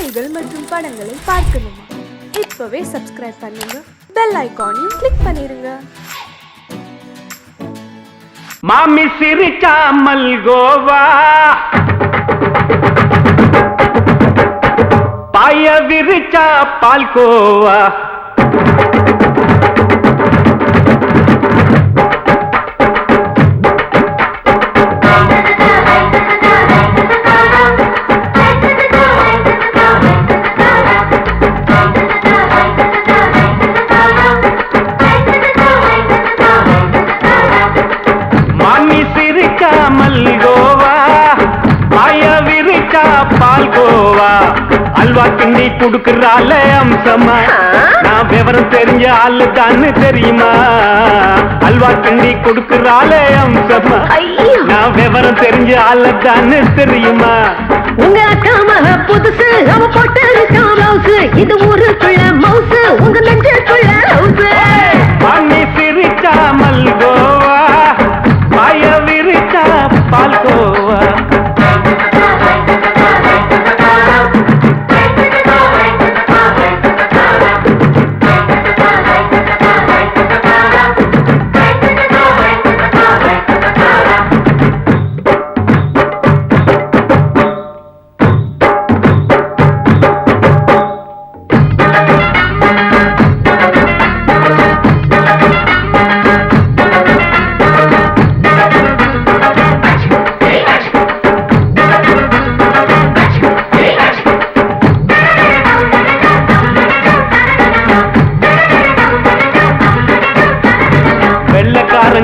செய்திகள் மற்றும் படங்களை பார்க்கணுமா? இப்பவே சப்ஸ்கிரைப் பண்ணுங்க, பெல் ஐகானையும் கிளிக் பண்ணிருங்க. மாமி சிரிச்சா மல்கோவா, பாய விரிச்சா பால்கோவா, பால்கோவா அல்வா கிண்டி குடுக்கறால அம்சமா. நான் விவரம் தெரிஞ்ச ஆளு தான்னு தெரியுமா? அல்வா கிண்டி குடுக்கறால அம்சமா. நான் விவரம் தெரிஞ்ச ஆளு தான்னு தெரியுமா? உங்க அக்கா மக புதுசு, அவ போட்டு ப்ளவுஸ், இது ஊருக்குள்ள மவுசு, உங்க நெஞ்சுக்குள்ள ஹவுஸ். பண்ணி சிரிச்சா மல்கோவா, பாய விரிச்சா பால்கோவா.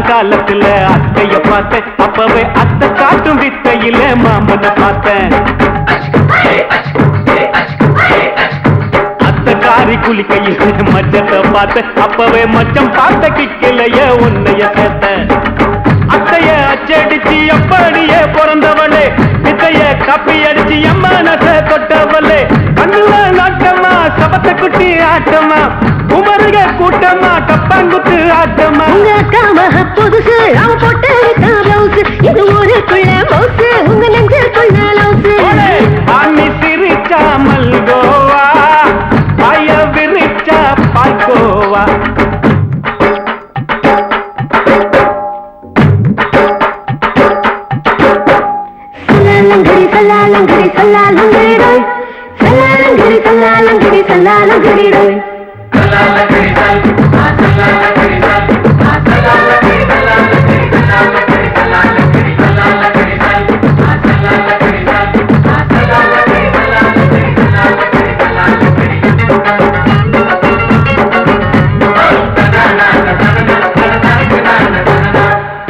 காலத்துல அத்தைய பார்த்தேன், அப்பவே அத்தை காட்டும் வித்தையில மாமனை பார்த்தேன். அத்தை காரி குளிக்கையில மச்சத்தை பார்த்தேன், அப்பவே மச்சம் பார்த்த கிக்கலைய உன்னைய சேர்த்த. அத்தைய அச்சடிச்சு அப்படியே பிறந்தவளே, வித்தைய கப்பி அடிச்சு எம்மனச தொட்டவளே. கண்ணுல நாட்டமா, சபத்தை குட்டி ஆட்டமா, உமருக கூட்டமா, கப்பாங்குத்து ஆட்டமா. உங்க அக்கா மக புதுசு, அவ போட்டு ப்ளவுஸ், இது ஊருக்குள்ள மவுசு, உங்க நெஞ்சுக்குள்ள லவுஸ். ஆமி சிரிச்சா மல்கோவா, பாய விரிச்சா பால்கோவா. சல்லாலங்கடி சல்லாலங்கடி சல்லாலங்கடி ரோய், சல்லாலங்கடி சல்லாலங்கடி சல்லாலங்கடி ரோய்.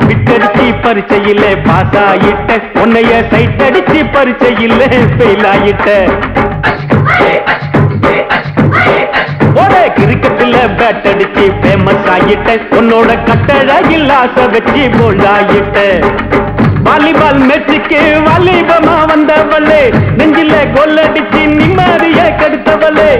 விட்டடிச்சு பரிச்சையில பாஸ் ஆயிட்ட, உன்னைய சைட் அடிச்சு பரிச்சையில ஃபெயில் ஆயிட்ட. ஒரே கிரிக்கெட்ல பேட் அடிச்சு ஃபேமஸ் ஆயிட்ட, உன்னோட கட்டழகில் ஆசை வச்சு போல்ட் ஆயிட்ட. வாலிபால் மேட்சுக்கு வாலிபமா வந்தவளே, நெஞ்சில கோல் அடிச்சு நிம்மதிய கெடுத்தவளே.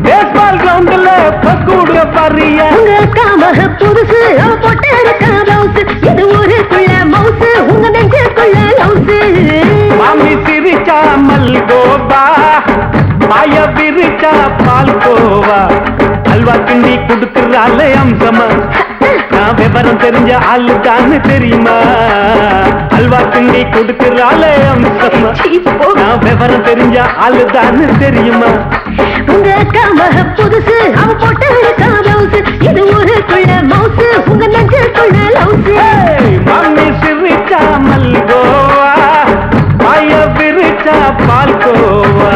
பேஸ்பால் கிரவுண்ட்ல பக்கூட பாரியா. உங்க அக்கா மக புதுசு, அவ போட்டு ப்ளவுஸ், இது ஊருக்குள்ள மவுசு, உங்க நெஞ்சுக்குள்ள லவுஸ். மாமி சிரிச்சா மல்கோவா, பாய விரிச்சா பால்கோவா. அல்வா கிண்டி குடுக்கறால அம்சமா. நான் விவரம் தெரிஞ்ச ஆளு தான்னு தெரியுமா? அல்வா கிண்டி குடுக்கறால அம்சமா. நான் விவரம் தெரிஞ்ச ஆளு தான்னு தெரியுமா? உங்க அக்கா மக புதுசு, அவ போட்டு ப்ளவுஸ், இது ஊருக்குள்ள மவுசு, உங்க நெஞ்சுக்குள்ள லவுஸ். மாமி சிரிச்சா மல்கோவா, பாய விரிச்சா பால்கோவா.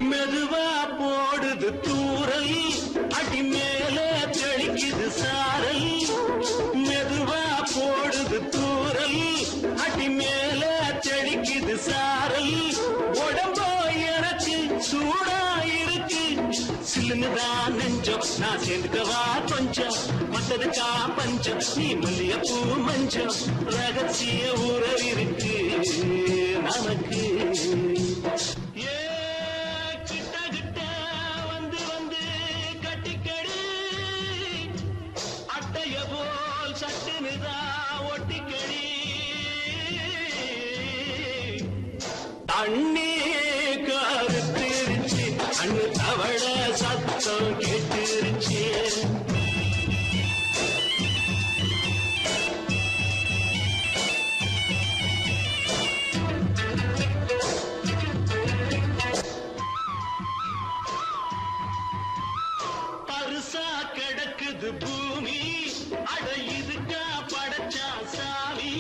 மெதுவா போடுது தூரல் அடி மேல தெளிக்குது சாரல் மெதுவா போடுது தூரல் அடி மேல தெளிக்குது சாரல் உடம்போ எனக்கு சூடா இருக்கு சில்லுன்னுதான் நெஞ்சம் நான் சேர்ந்துக்கவா கொஞ்சம் மத்ததுக்கா பஞ்சம் நீ மல்லியப்பூ மஞ்சம் ரகசிய உறவிருக்கு நமக்கு அண்ணே கருத்திருச்சு அண்ணு தவள சத்தம் கேட்டுருச்சு பரிசா கிடக்குது பூமி அட இதுக்கா படைச்சா சாமி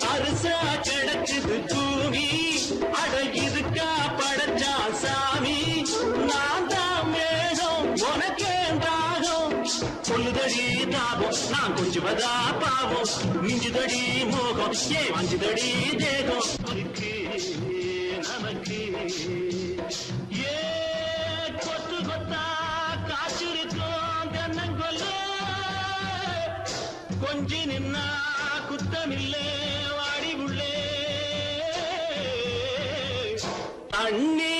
பரிசா கிடக்குது பூமி அட இதுக்கா படைச்சா சாமி நான் தான் மேகம் உனக்கே தாகம் சொல்லுதடி தாபம் நான் கொஞ்சுவதா பாவம் மிஞ்சுதடி மோகம் ஏன் வஞ்சுதடி தேகம் இருக்கு நமக்கு ஏ கொத்து கொத்தா காய்ச்சிருக்கோம் தென்னங்கொல்ல கொஞ்சி நின்னா குத்தமில்லே வாடி உள்ளே அண்ணே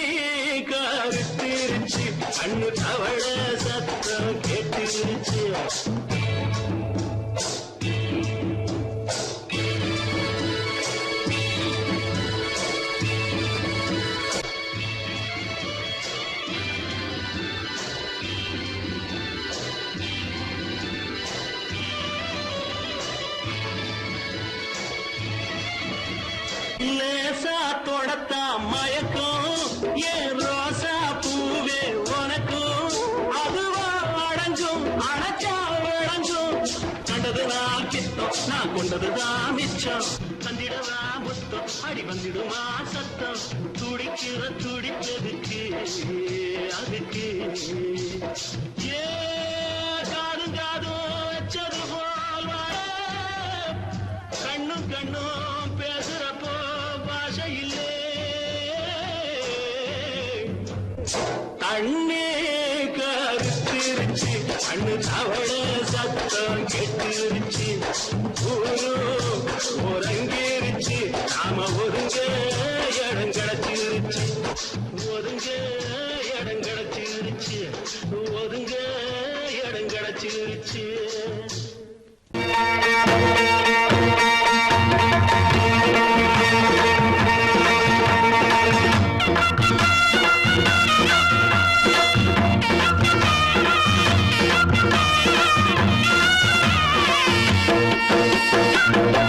கருத்திருச்சு அண்ணு தவள சத்தம் கேட்டுருச்சு லேசா தொடத்தா மயக்கம் ஏன் ரோசா பூவே உனக்கும் அதுவா அடைஞ்சும் அடைச்சா விளங்கும் கண்டதுதான் கித்தம் நான் கொண்டதுதான் மிச்சம் தந்திடவா முத்தம் அடி வந்திடுமா சத்தம் துடிக்கிற துடிப்பதுக்கு அதுக்கு ஏ காதும் காதும் வச்சது போல் வர கண்ணும் கண்ணும் பேசுறப்போ பாஷை இல்லே கண்ணே கருத்திருச்சு கண்ணு தவள சத்தம் கெட்டுருச்சு ஊரு ஒருங்கிருச்சு நாம ஒருங்க இடம் கிடைச்சிருச்சு ஒருங்க இடம் கிடைச்சிருச்சு ஒருங்க இடம் கிடைச்சிருச்சு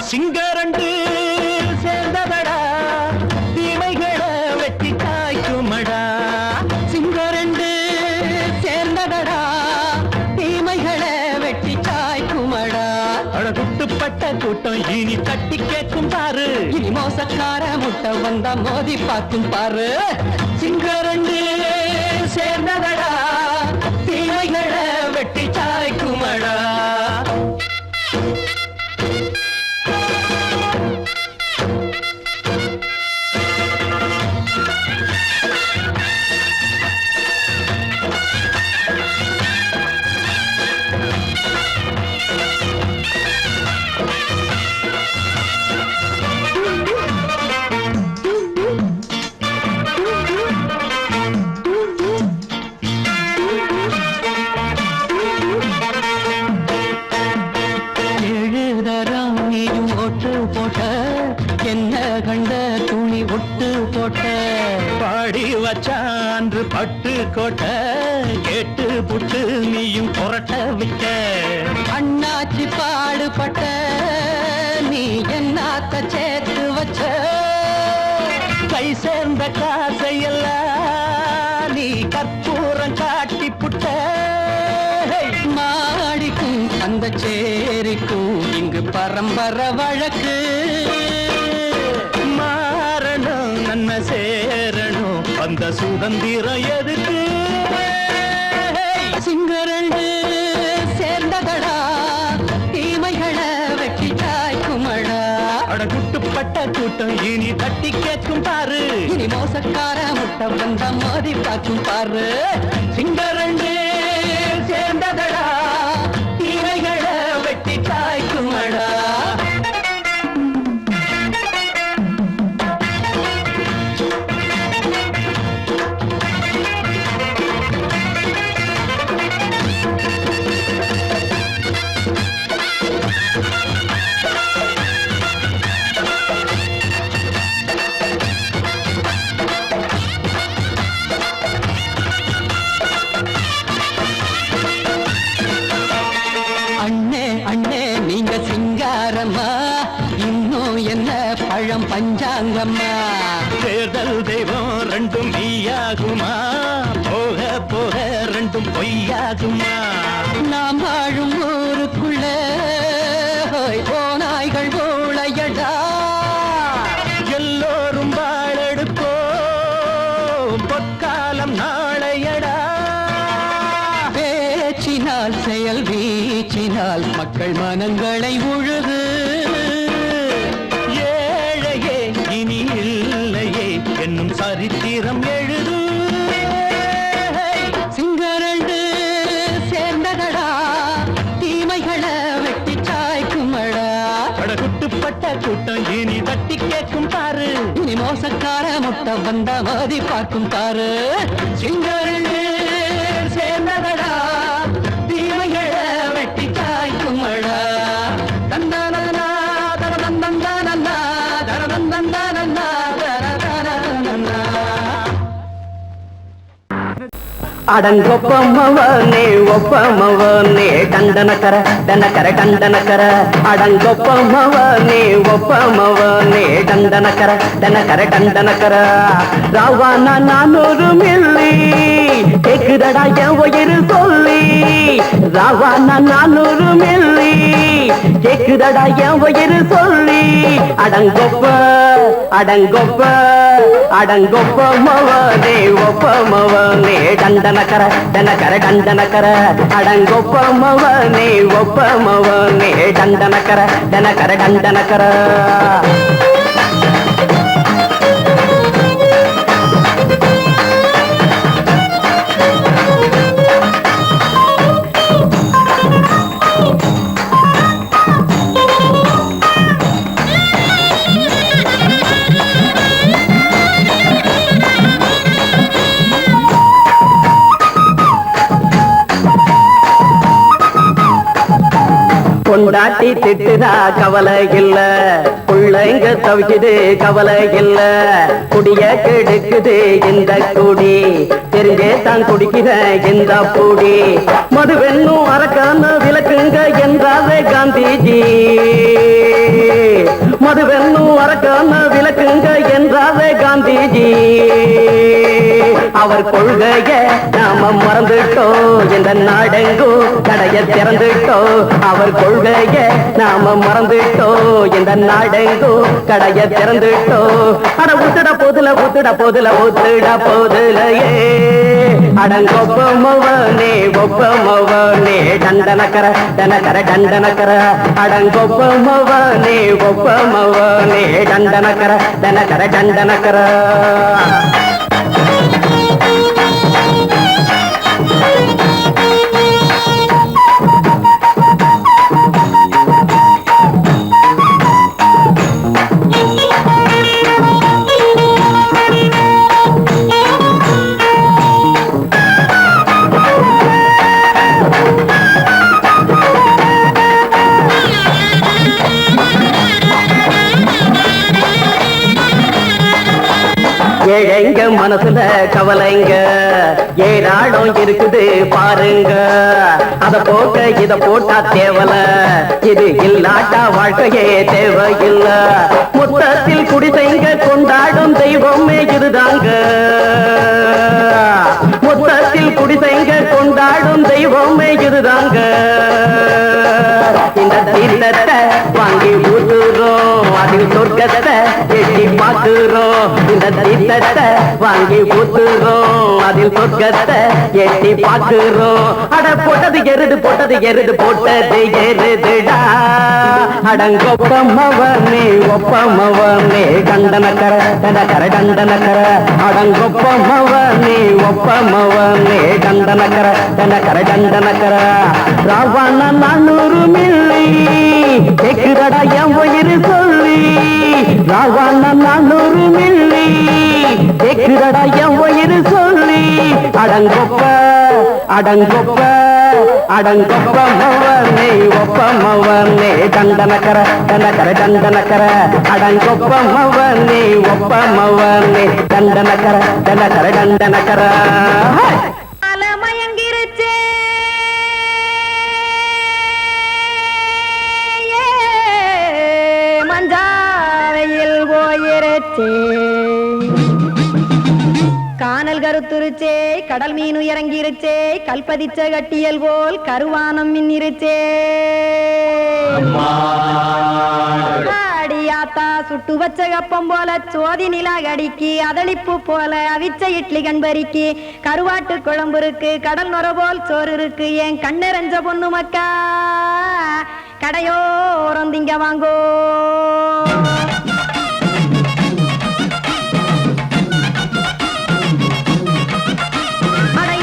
சிங்கரண்டு சேர்ந்ததடா தீமைகளை வெட்டி காய்க்குமடா சிங்கரண்டு சேர்ந்ததடா தீமைகளை வெட்டி காய்க்குமடா அழகுட்டுப்பட்ட கூட்டம் இனி தட்டி கேட்கும் பாரு இனி மோசக்கார முட்டை வந்தா மோதி பார்க்கும் பாரு சிங்கரண்டு சேர்ந்ததடா தீமைகளை வெட்டி காய்க்குமடா பாடி வச்சான்று பட்டு கோட்டை கேட்டு புட்டு நீயும் புரட்ட விட்ட அண்ணாச்சி பாடுபட்ட நீ என்னாத்த சேர்த்து வச்ச கை சேர்ந்த காசையெல்லாம் நீ கற்பூரம் காட்டி புட்ட மாடிக்கும் அந்த சேரிக்கும் இங்கு பரம்பரை வழக்கு மாறணும் நன்மை சேரணும் அந்த சுதந்திரம் எதுக்கு சிங்கரண்டு சேர்ந்ததடா தீமைகளை வெட்டி தாய்க்குமடா அடகுட்டுப்பட்ட கூட்டம் இனி தட்டி கேட்கும் பாரு இனி மோசக்கார முட்டை வந்த மோதி பார்க்கும் பாரு சிங்கரண்டு சேர்ந்ததடா தீமைகளை வெட்டி தாய்க்குமடா பழம் பஞ்சாங்கம்மா தேர்தல் தெய்வம் ரெண்டும் மெய்யாகுமா போக போக ரெண்டும் பொய்யாகுமா நாம் வாழும் ஊருக்குள்ள போனாய்கள் ஊழையடா எல்லோரும் வாழெடுப்போ பொற்காலம் நாளையடா பேச்சினால் செயல் வீச்சினால் மக்கள் மனங்களை உழுது என்னும் சரித்திரம் எழுது சிங்கரண்டு சேர்ந்ததடா தீமைகளை வெட்டி சாய்க்குமடா அடகுட்டுப்பட்ட கூட்டம் இனி தட்டி கேட்கும் பாரு இனி மோசக்கார முட்டை வந்த மோதி பார்க்கும் பாரு சிங்கரண்டு சேர்ந்ததடா தீமைகளை வெட்டி சாய்க்குமடா தந்தானா தரதந்தந்தானா தரதந்தந்தானா அடங்கொப்பமவனே ஒப்பமவனே டண்டனக்கர டனக்கர டண்டனக்கர அடங்கொப்பமவனே ஒப்பமவனே டண்டனக்கர டனக்கர டண்டனக்கர ராவானா 400 மில்லி கேக்குதடா என் உயிர் சொல்லி ராவானா 400 மில்லி கேக்குதடா என் உயிர் சொல்லி அடங்கொப்ப அடங்கொப்ப அடங்கொப்பமவனே ஒப்பமவனே டண்டனக்கர டனக்கர டண்டனக்கர அடங்கொப்பமவனே ஒப்பமவனே டண்டனக்கர டனக்கர டண்டனக்கர பொண்டாட்டி திட்டுதா கவலை இல்ல புள்ளைங்க தவிக்குது கவலை இல்ல குடிய கெடுக்குது இந்த குடி தெரிஞ்சே தான் குடிக்கிற இந்த பூடி மதுவென்னும் அரக்கான விளக்குங்க என்றாவே காந்திஜி மதுவென்னும் அரக்கான விளக்குங்க என்றாவே காந்திஜி அவர் கொள்கைய நாம மறந்துட்டோம் இந்த நாடெங்கும் கடைய திறந்துட்டோம் அவர் கொள்கைய நாம மறந்துட்டோம் இந்த நாடெங்கும் கடைய திறந்துட்டோம் அட ஊத்துட போதுல ஊத்துட போதுல ஊத்துட போதுலையே அடங்கொப்பமவனே ஒப்பமவனே டண்டனக்கர டனக்கர டண்டனக்கர அடங்கொப்பமவனே ஒப்பமவனே டண்டனக்கர டனக்கர டண்டனக்கர ஏழைங்க மனசுல கவலைங்க ஏராளம் இருக்குது பாருங்க அத போக்க இத போட்டா தேவல இது இல்லாட்டா வாழ்க்கையே தேவையில்ல மொத்தத்தில் குடிசைங்க கொண்டாடும் தெய்வமே இதுதாங்க மொத்தத்தில் குடிசைங்க கொண்டாடும் தெய்வமே இதுதாங்க இந்த தீர்த்தத்தை வாங்கி ஊத்துறோம் அதில் சொற்க சொர்க்கத்தை எட்டி பார்க்கிறோம் இந்த தீர்த்தத்தை வாங்கி ஊத்துறோம் அதில் சொர்க்கத்தை எட்டி பார்க்கிறோம் அட போட்டது எருது போட்டது எருதுடா அடங்கொப்பமவனே ஒப்பமவனே கண்டனக்கர டண்டனக்கர அடங்கொப்பமவனே ஒப்பமவனே கண்டனக்கர டண்டனக்கர ராவண 400 மில்லி கேக்குதடா என் உயிர் சொல்லி ராவண 400 மில்லி கேக்குதடா என் உயிர் சொல்லி அடங்கொப்பமவனே ஒப்பமவனே டண்டனக்கர அடங்கொப்பமவனே ஒப்பமவனே டண்டனக்கர அலமயங்கிருச்சே மஞ்சாவையில் போயிருச்சே கானல் கருத்துருச்சே கடல் மீன் இறங்கிருச்சே கல்பதிச்ச கட்டியல் போல் கருவானம் மின்னிருச்சே அடியாத்தா சுட்டு வச்ச கப்பம் போல சோதி நிலாகடிக்கு அதளிப்பு போல அவிச்ச இட்லி கண்பறிக்கு கருவாட்டு குழம்பு இருக்கு கடல் நுர போல் சோறு இருக்கு என் கண்ணெரஞ்ச பொண்ணு மக்கா கடையோரம் திங்க வாங்கோ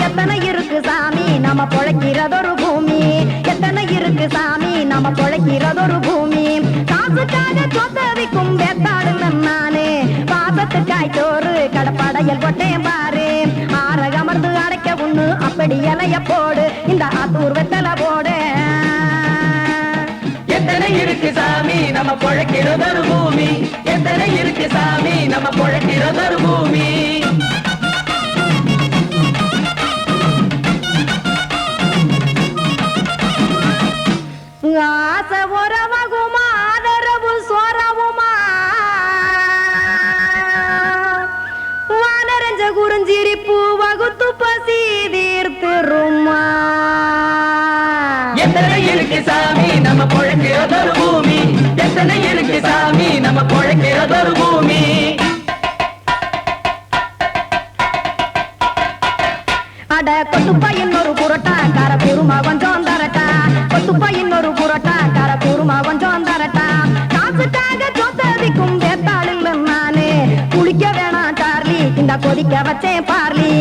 எத்தனை இருக்கு சாமி நம்ம பொழைக்கிறதொரு பூமி எத்தனை இருக்கு சாமி நம்ம பொழைக்கிறதொரு பூமி காசுக்காக சொத்தவிக்கும் வேத்தாடுங்க நானே பாசத்துக்காய் சோறு கடப்படையல் போட்டேன் பாரு ஆரகமர்ந்து அடைக்க ஒண்ணு அப்படி இலைய போடு இந்த ஆத்தூர் வெத்தலை போடு எத்தனை இருக்கு சாமி நம்ம பொழைக்கிறதொரு பூமி எத்தனை இருக்கு சாமி நம்ம பொழைக்கிறதொரு பூமி ஆசை உறவகுமா ஆதரவு சோரவுமா வானரஞ்ச குறிஞ்சிரிப்பு வகுத்து பசி தீர்த்துருமா எத்தனை இருக்கு சாமி நம்ம பொழைக்கிறதொரு பூமி எத்தனை இருக்கு சாமி நம்ம பொழைக்கிறதொரு பூமி அட கொத்துப்பா இன்னொரு புரட்டா கார குருமா கொஞ்சம் தரட்டா கொத்துப்பா இன்னொரு புரட்டா கார குருமா கொஞ்சம் தரட்டா காசுக்காக சொத்ததிக்கும் வேத்தாளில் நானு குளிக்க வேணாம் சார்லி இந்த கொதிக்க வச்சேன் பார்லி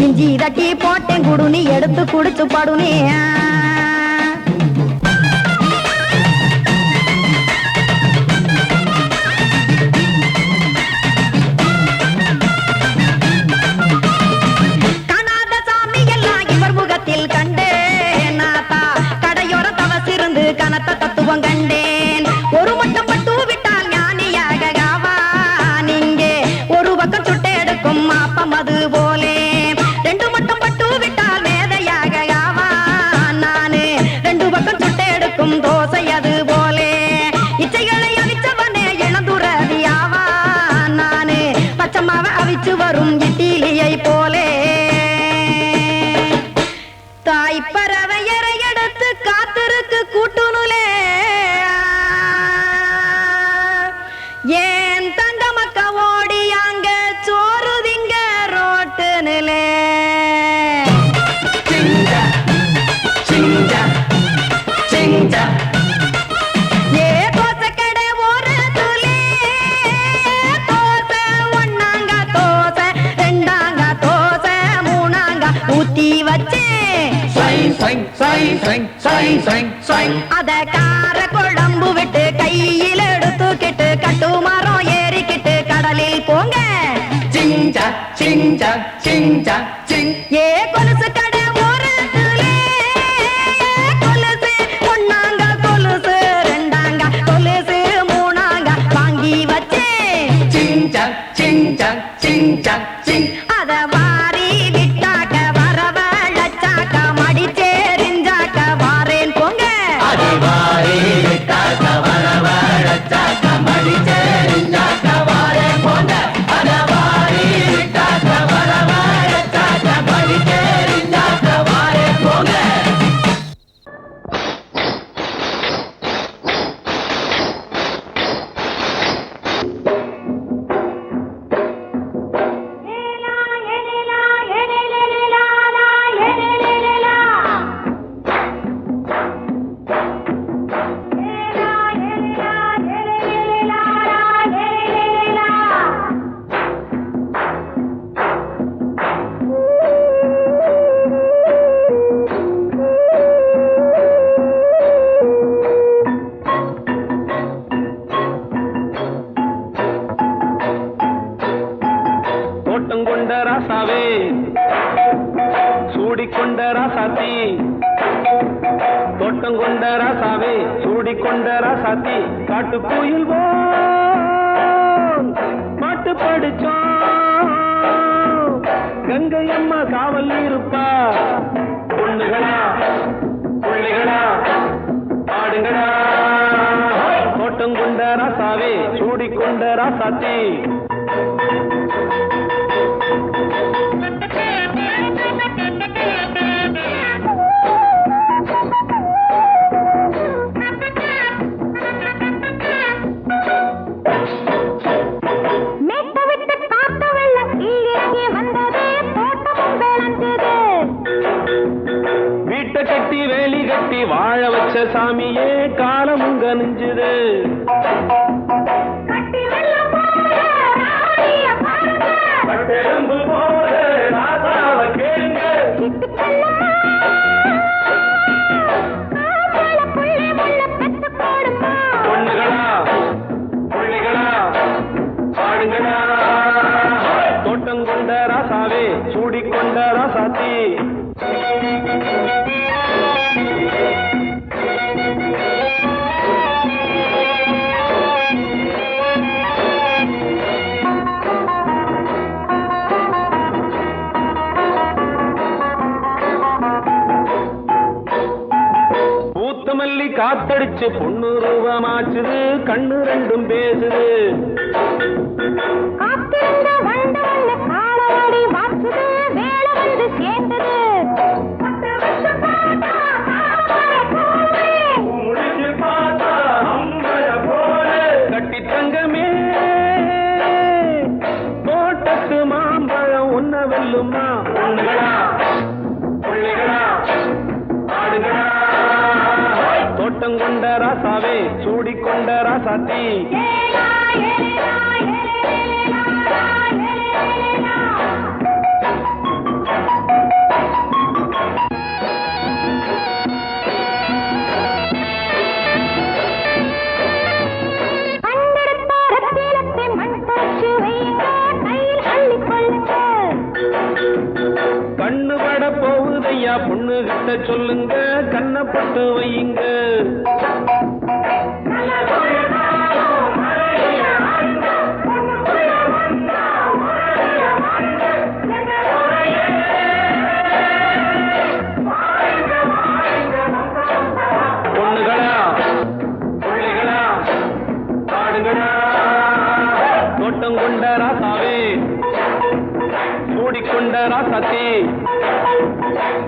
இஞ்சி தட்டி போட்டேன் குடுனி எடுத்து குடிச்சு படுனி தத்துவம் கண்டேன் ஒரு மட்டம் பட்டு விட்டால் ஞானியாக நீங்கே ஒரு பக்கம் சுட்டு எடுக்கும் மாப்பம் அது போலே ரெண்டு மட்டம் பட்டு விட்டால் மேதையாக நானு ரெண்டு பக்கம் சுட்டு எடுக்கும் தோசை அது போலே இச்சைகளை அவிச்சவனே இளந்துறவியாவா நானு பச்சமாவ அவிச்சு வரும் இட்டிலியை போலே தாய் பறவையரை எடுத்து காத்திருக்கு கூட்டுனுலே ஏன் தங்க மக்க ஓடி அங்க சோறுதிங்க ரோட்டு நிலே ஏ தோசை கடை ஒரு துளி தோசை ஒன்னாங்க தோசை ரெண்டாங்க தோசை மூணாங்க ஊத்தி வச்சே அத கார குழம்பு விட்டு கையில் எடுத்துக்கிட்டு கட்டு மரம் ஏறிக்கிட்டு கடலில் போங்க ஏ கொலுசு கடை ஒரு கொலுசு ஒன்னாங்க கொலுசு ரெண்டாங்க கொலுசு மூணாங்க வாங்கி வச்சேன் அத வாரி விட்டாக்க வரவழைச்சாக்க மடிச்சேரிஞ்சாக்க வாரேன் போங்க கொண்ட ராசாவே சூடிக்கொண்ட ராசாத்தி தோட்டம் கொண்ட ராசாவே சூடிக்கொண்ட ராசாத்தி காட்டு கோயில் பாட்டு படிச்சோம் கங்கை அம்மா காவல் இருப்பா பொண்ணுகளா பிள்ளைகளா ஆடுங்களா தோட்டம் கொண்ட ராசாவே சூடிக்கொண்ட ராசாத்தி வீட்டை கட்டி வேலி கட்டி வாழ வச்ச சாமியே காலமுங்க நெஞ்சுது பொண்ணுகளா பிள்ளைகளா பாடுங்களா தோட்டம் கொண்ட ராசாவே சூடிக்கொண்ட ராசாத்தி பூத்தமல்லி காத்தடிச்சு பொண்ணு ரூபமாச்சுது கண்ணு ரெண்டும் பேசுது கட்டி தங்கமே தோட்டத்து மாம்பழம் உன்ன வெல்லுமா பொண்ணுகளா பிள்ளைகளா ஆடுகளா தோட்டம் கொண்ட ராசாவே சூடிக்கொண்ட ராசாத்தி கண்ணு பட போகுதையா பொண்ணு கிட்ட சொல்லுங்க கண்ணப்பட்டு வையுங்க பொண்ணுகளா பிள்ளைகளா ஆடுகளா தோட்டம் கொண்ட ராசாவே சூடிக்கொண்ட ராசாத்தி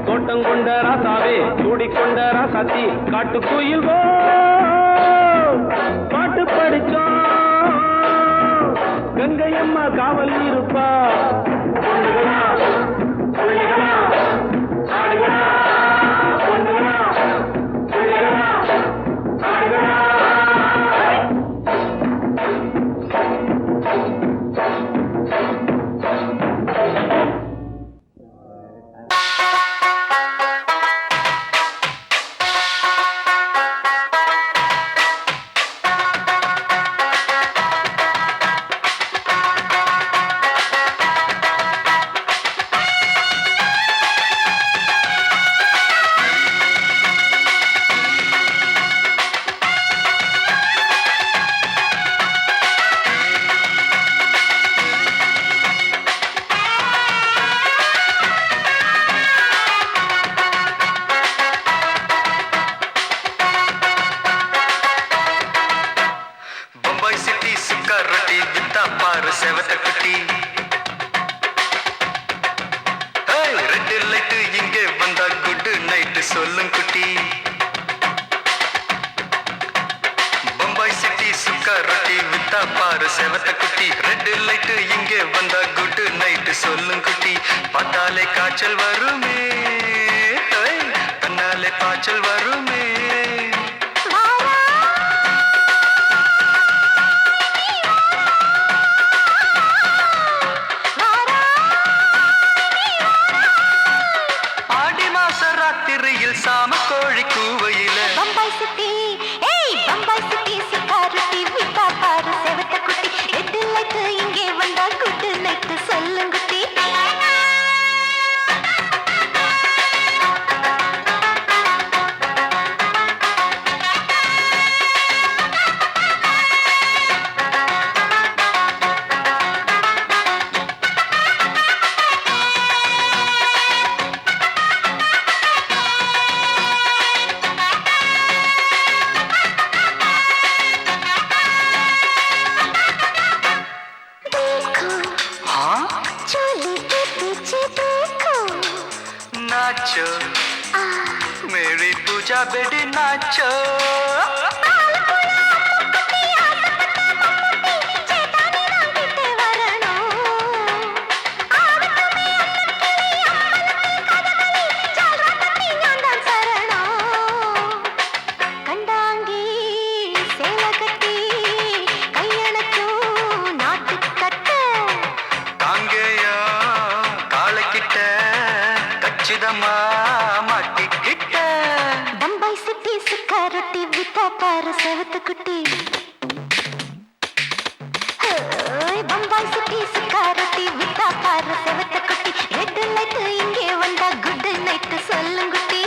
தோட்டம் கொண்ட ராசாவே சூடிக்கொண்ட ராசாத்தி காட்டு கோயில் பாட்டு படிச்சோம் கங்கை அம்மா காவல் இருப்பா பொண்ணுகளா பிள்ளைகளா ஆடுகளா பொண்ணுகளா பிள்ளைகளா ஆடுகளா செவத்த குட்டி ரெட் லைட் இங்கே வந்தா குட் நைட் சொல்லும் குட்டி பம்பாய் சிட்டி சுக்கா ரொட்டி வித்தா பாரு செவத்த குட்டி ரெட் லைட் இங்கே வந்தா குட் நைட் சொல்லும் குட்டி பார்த்தாலே காய்ச்சல் வருமே தன்னாலே பாய்ச்சல் வருமே சாம கோழி கூவையில பம்பாய் சிட்டி பம்பாய் சிட்டி சிக்காருட்டி விட்டா பாரு செவத்த குட்டி ரெட் லைட் இங்கே வந்தா குட் நைட் சொல்லுங்குட்டி चोली के पीछे देखो नाचो मेरी पूजा बेटी नाचो बम्बई सिटी सुखा रोटी बिता पार सेवत कुटी बम्बई सिटी सुखा रोटी बिता पार सेवत कुटी रेड लाइट इंगे वंदा गुड नाइट सोल्लुंगुटी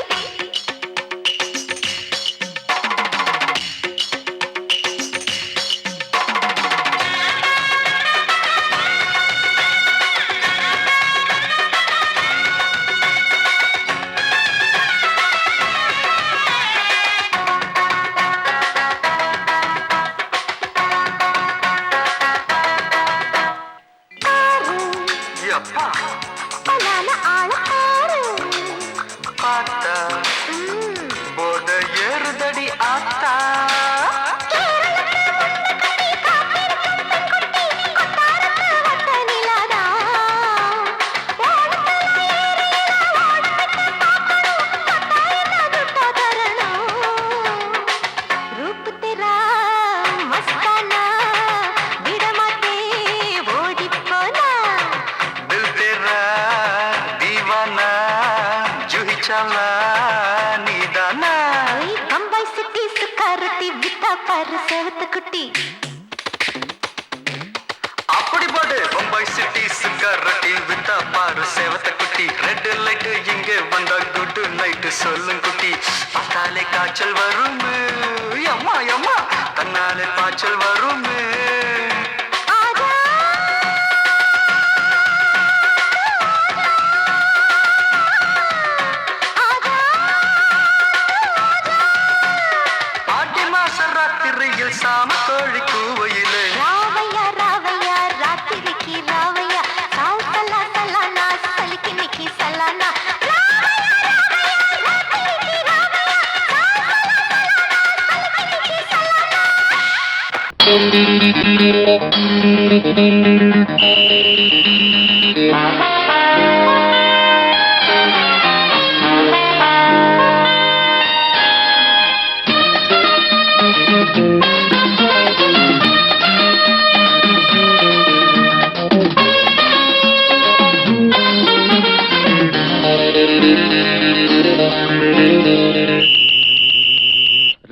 அப்படி போடு பம்பாய் சிட்டி சிகரெட்டி வித்தா பாரு சேவத்த குட்டி ரெட் லைட் இங்கே வந்தா குட் நைட் சொல்லும் குட்டி பார்த்தாலே காய்ச்சல் வரும் அம்மா அம்மா தன்னாலே பாய்ச்சல் வரும் ஆடி மாச ராத்திரியில் சாம கோழி கூவையிலே ராவையா ராவையா ராத்திரிக்கு ராவையா சால் சலா சலானா சலிக்கு நிக்கி சலானா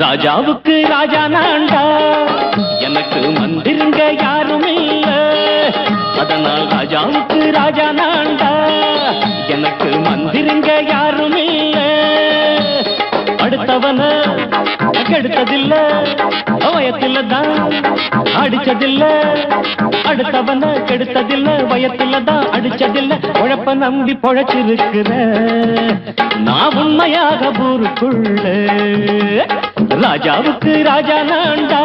ராஜாவுக்கு ராஜா நான்டா எனக்கு மந்திருங்க யாரும் இல்ல அதனால் ராஜாவுக்கு ராஜா நான்டா எனக்கு மந்திருங்க யாரும் இல்ல அடுத்தவன கெடுத்ததில்ல வயத்துல தான் அடிச்சதில்ல அடுத்தவன கெடுத்ததில்ல வயத்துல தான் அடிச்சதில்ல உழப்ப நம்பி பொழைச்சிருக்கிற நான் உண்மையாக ஊருக்குள்ள ராஜாவுக்கு ராஜா நான்டா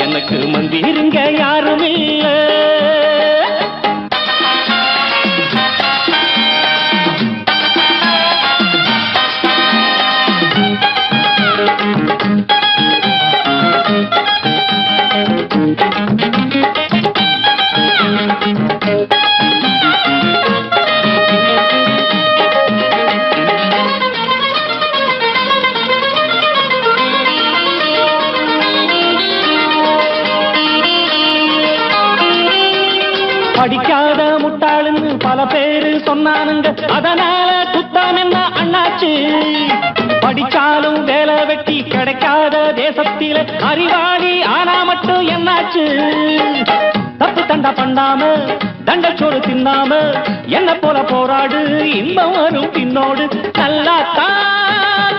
எனக்கு மந்திருங்க யாரும் இல்ல படிக்காத முட்டாளுன்னு பல பேரு சொன்னானுங்க அதனால குத்தம் என்ன அண்ணாச்சு படிச்சாலும் வேலை வெட்டி கிடைக்காத தேசத்தில அறிவாளி ஆனா மட்டும் என்னாச்சு தப்பு தண்டா பண்ணாம தண்டச்சோறு தின்னாம என்ன போல போராடு இன்பம் வரும் பின்னோடு நல்லாத்தான்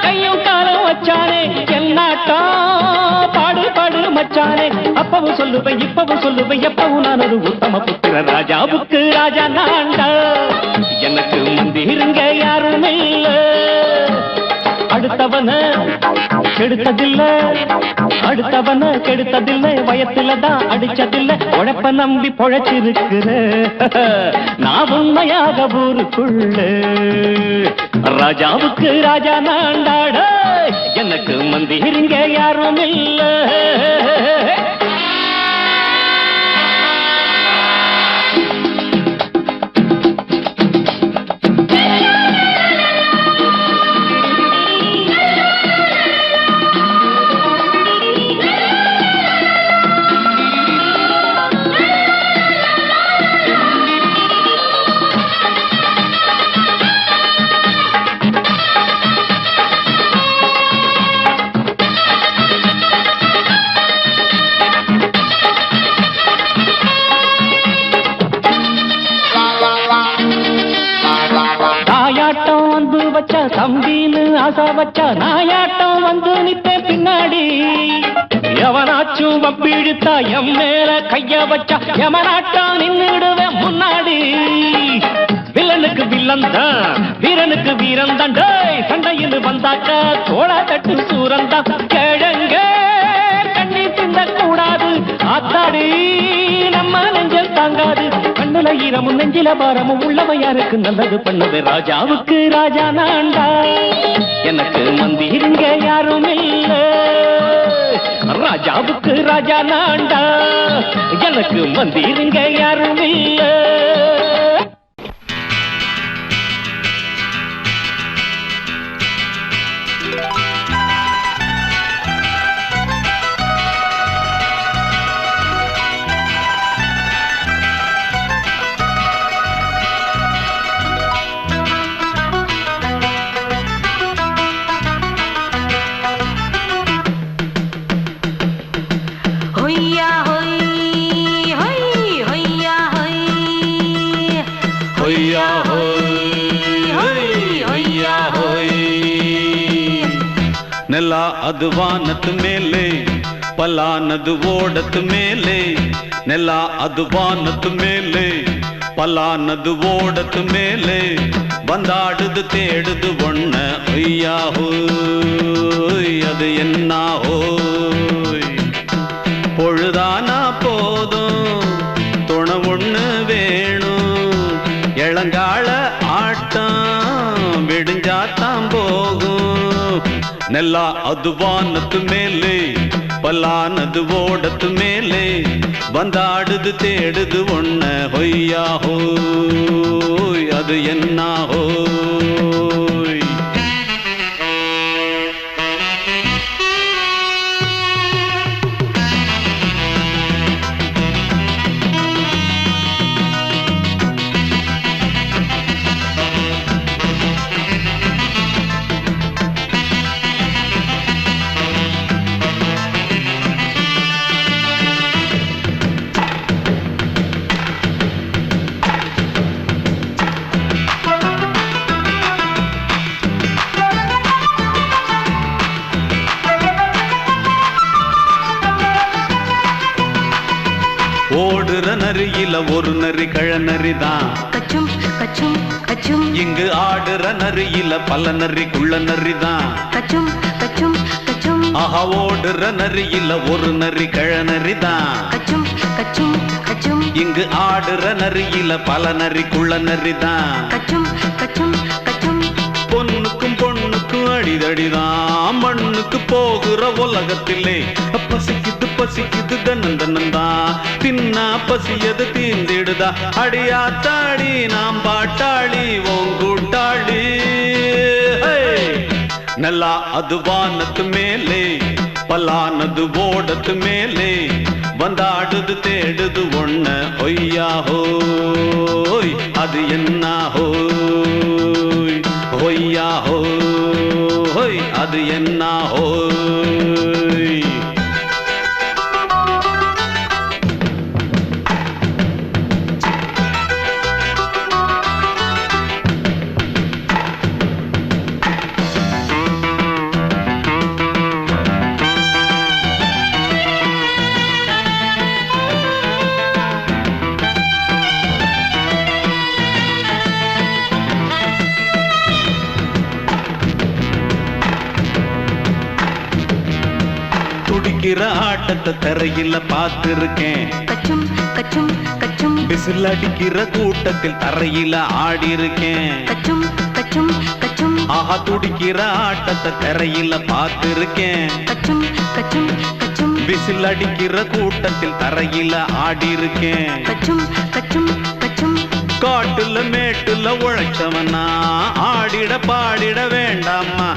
கையும் காலம் வச்சானே என்னாட்டா பாடு பாடு மச்சானே அப்பவும் சொல்லுவேன் இப்பவும் சொல்லுவேன் எப்பவும் நான் ஒரு உத்தம புத்திர ராஜாவுக்கு ராஜா நான்டா எனக்கு மந்திருங்க யாரும் இல்ல அடுத்தவன கெடுத்ததில்ல, அடுத்தவன கெடுத்ததில்லை, வயத்துல தான் அடிச்சதில்லை, உழைப்ப நம்பி பொழைச்சிருக்கிற நான் உண்மையாக ஊருக்குள்ள ராஜாவுக்கு ராஜா நாண்டாட, எனக்கு மந்திரிங்க யாரும் இல்ல. தம்பின்னு ஆசா வச்சா நாயாட்டம் வந்து நிப்பே பின்னாடி, எவனாச்சும் வப்பிழுத்தா எம் மேல கைய வச்சா எவனாட்டம் நின்னுடுவேன் முன்னாடி. வில்லனுக்கு வில்லன் தான், வீரனுக்கு வீரன் தான், சண்டையில் வந்தாக்க தோள தட்டு சூரன் தான். கிழங்க கண்ணி தின்ன கூடாது, ஆத்தாடி நம்ம நெஞ்சல் தாங்காது. கண்ணுல ஈரமும் நெஞ்சில பாரமும் உள்ளவன் யாருக்கு நல்லது பண்ணது, ராஜாவுக்கு ராஜா நான்டா, எனக்கு மந்திரிங்க யாரும் இல்ல. ராஜாவுக்கு ராஜா நான்டா, எனக்கு மந்திரிங்க யாரும் இல்ல. ನೆಲ ಅದು ವಾನದ ಮೇಲೆ, ಪಲಾನದು ಓಡದ ಮೇಲೆ. ನೆಲ ಅದು ವಾನದ ಮೇಲೆ, ಪಲಾನದು ಓಡದ ಮೇಲೆ. ಬಂದಾಡುದು தேடுது ஒண்ண ஒய்யா ஹோய், அது என்ன ஹோய். பொழுதானா போதும் துணை ஒண்ணு வேணும், இளங்கால ஆட்டம் விடிஞ்சாத்தான் போகும். ನೆಲ ಅದು ವಾನದ ಮೇಲೆ, ಪಲಾನದು ಓಡದ ಮೇಲೆ. ಬಂದಾಡುದು தேடுது ஒண்ண ಹೊಯ್ಯಾ ஹோய், அது என்ன ஹோய். ஓடுற நரியில ஒரு நரி கழநரிதான், கச்சும் கச்சும் கச்சும். இங்கு ஆடுற நரியில பல நரி குள்ள நரிதான், கச்சும் கச்சும் கச்சும். ஆஹா ஓடுற நரியில ஒரு நரி கழநரிதான், கச்சும் கச்சும் கச்சும். இங்கு ஆடுற நரியில பல நரி குள்ள நரிதான், கச்சும் கச்சும் கச்சும். பொண்ணுக்கும் பொண்ணுக்கும் அடிதடிதான், மண்ணுக்கு போகிற உலகத்திலே. பசிக்குது பசிக்குது தன்னந்தனந்தான், தின்னா பசியது தீர்ந்திடுதா. அடியாத்தாடி நாம் பாட்டாளி ஓங்கூட்டாளி. ನೆಲ ಅದು ವಾನದ ಮೇಲೆ, ಪಲಾನದು ಓಡದ ಮೇಲೆ. ಬಂದಾಡುದು தேடுது ஒண்ண ஒய்யா ஹோய், அது என்ன ஹோய். ஒய்யா ஹோய், அது என்ன ஹோய். துடிக்கிற ஆட்டத்தை தரையில பார்த்திருக்கேன். கச்சும் கச்சும் கச்சும் விசில் அடிக்கிற கூட்டத்தில் தரையில ஆடி இருக்கேன். கச்சும் கச்சும் கச்சும் ஆஹா துடிக்கிற ஆட்டத்தை தரையில பார்த்திருக்கேன். கச்சும் கச்சும் கச்சும் விசில் அடிக்கிற கூட்டத்தில் தரையில ஆடி இருக்கேன். கச்சும் கச்சும் கச்சும் காட்டுல மேட்டுல உழைச்சவனா ஆடிட பாடிட வேண்டாமா.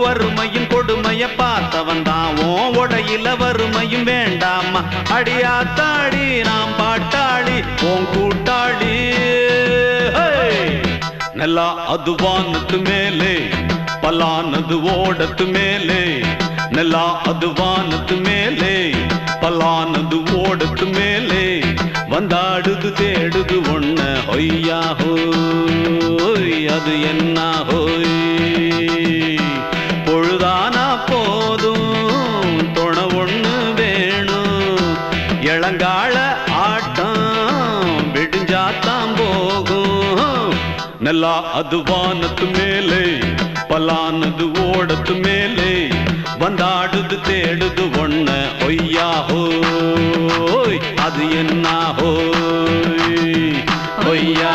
வறுமையின் கொடுமைய பார்த்தவன் தான் உன் உடையில வறுமையும் வேண்டாமா. அடியாத்தாடி நாம் பாட்டாளி உன் கூட்டாளி. நல்லா அது வானத்து மேலே பலானது ஓடத்து மேலே. நல்லா அது வானத்து மேலே பலானது ஓடத்து மேலே. வந்தாடுது தேடுது ஒண்ண ஹொய்யா ஹோய் அது என்ன ஹோய். பொழுதானா போதும் துணை ஒண்ணு வேணும். இளங்கால ஆட்டம் விடிஞ்சாத்தான் போகும். நல்லா அது வானத்து மேலே பலானது ஓடத்து மேலே. வந்தாடுது தேடுது ஒண்ண ஒய்யா ஹோய் அது என்ன ஹோய். ஒய்யா